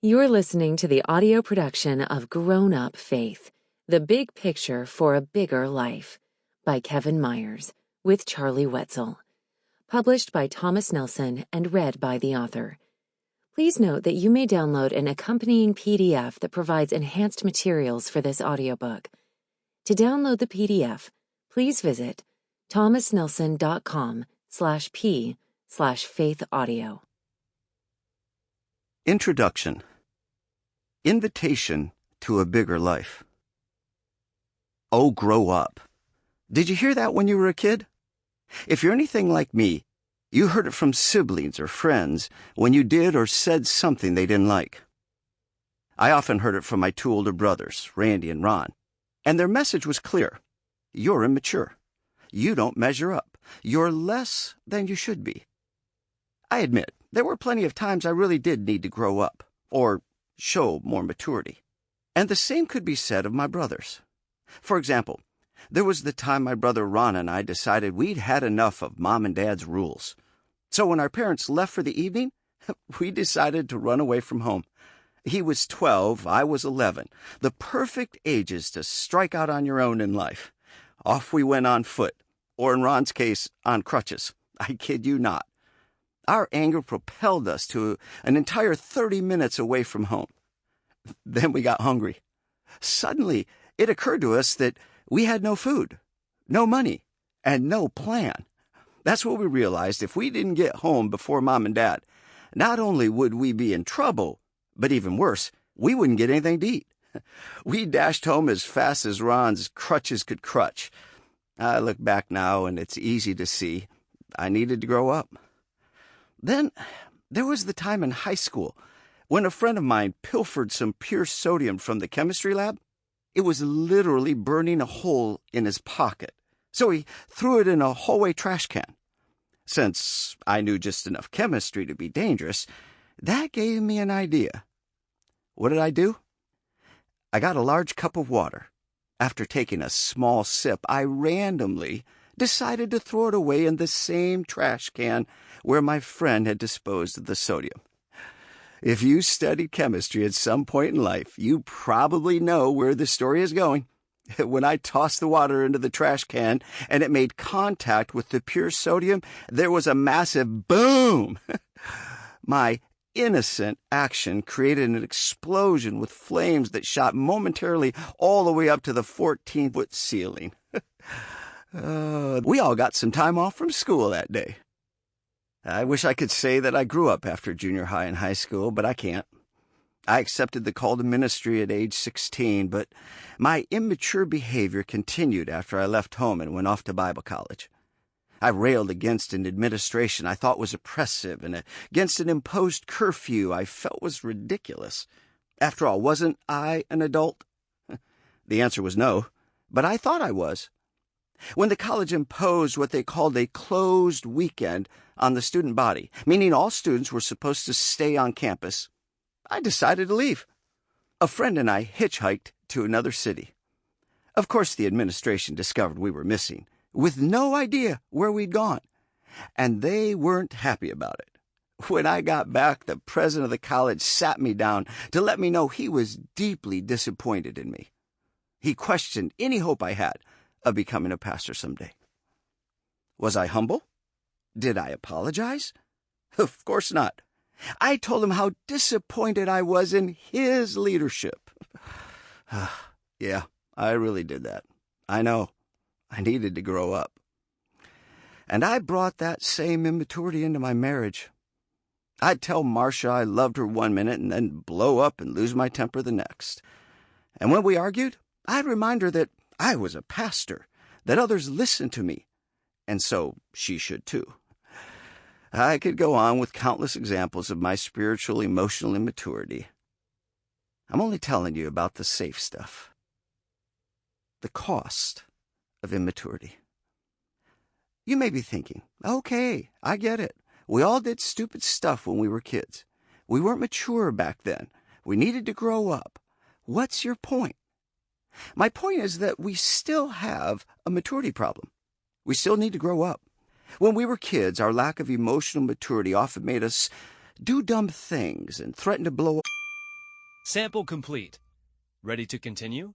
You're listening to the audio production of Grown Up Faith, The Big Picture for a Bigger Life by Kevin Myers with Charlie Wetzel. Published by Thomas Nelson and read by the author. Please note that you may download an accompanying PDF that provides enhanced materials for this audiobook. To download the PDF, please visit thomasnelson.com/p/faithaudio. Introduction. Invitation to a bigger life. Oh, grow up. Did you hear that when you were a kid? If you're anything like me, you heard it from siblings or friends when you did or said something they didn't like. I often heard it from my two older brothers, Randy and Ron, and their message was clear. You're immature. You don't measure up. You're less than you should be. I admit, there were plenty of times I really did need to grow up, or show more maturity. And the same could be said of my brothers. For example, there was the time my brother Ron and I decided we'd had enough of Mom and Dad's rules. So when our parents left for the evening, we decided to run away from home. He was 12, I was 11, the perfect ages to strike out on your own in life. Off we went on foot, or in Ron's case, on crutches. I kid you not. Our anger propelled us to an entire 30 minutes away from home. Then we got hungry. Suddenly, it occurred to us that we had no food, no money, and no plan. That's what we realized. If we didn't get home before Mom and Dad, not only would we be in trouble, but even worse, we wouldn't get anything to eat. We dashed home as fast as Ron's crutches could crutch. I look back now, and it's easy to see I needed to grow up. Then there was the time in high school when a friend of mine pilfered some pure sodium from the chemistry lab. It was literally burning a hole in his pocket, so he threw it in a hallway trash can. Since I knew just enough chemistry to be dangerous, that gave me an idea. What did I do? I got a large cup of water. After taking a small sip, I randomly decided to throw it away in the same trash can where my friend had disposed of the sodium. If you studied chemistry at some point in life, you probably know where the story is going. When I tossed the water into the trash can and it made contact with the pure sodium, there was a massive boom. My innocent action created an explosion with flames that shot momentarily all the way up to the 14-foot ceiling. We all got some time off from school that day. I wish I could say that I grew up after junior high and high school, but I can't. I accepted the call to ministry at age 16, but my immature behavior continued after I left home and went off to Bible college. I railed against an administration I thought was oppressive and against an imposed curfew I felt was ridiculous. After all, wasn't I an adult? The answer was no, but I thought I was. When the college imposed what they called a closed weekend on the student body, meaning all students were supposed to stay on campus, I decided to leave. A friend and I hitchhiked to another city. Of course, the administration discovered we were missing, with no idea where we'd gone, and they weren't happy about it. When I got back, the president of the college sat me down to let me know he was deeply disappointed in me. He questioned any hope I had of becoming a pastor someday. Was I humble? Did I apologize? Of course not. I told him how disappointed I was in his leadership. Yeah, I really did that. I know. I needed to grow up. And I brought that same immaturity into my marriage. I'd tell Marcia I loved her one minute and then blow up and lose my temper the next. And when we argued, I'd remind her that I was a pastor, that others listened to me, and so she should too. I could go on with countless examples of my spiritual, emotional immaturity. I'm only telling you about the safe stuff. The cost of immaturity. You may be thinking, okay, I get it. We all did stupid stuff when we were kids. We weren't mature back then. We needed to grow up. What's your point? My point is that we still have a maturity problem. We still need to grow up. When we were kids, our lack of emotional maturity often made us do dumb things and threaten to blow up. Sample complete. Ready to continue?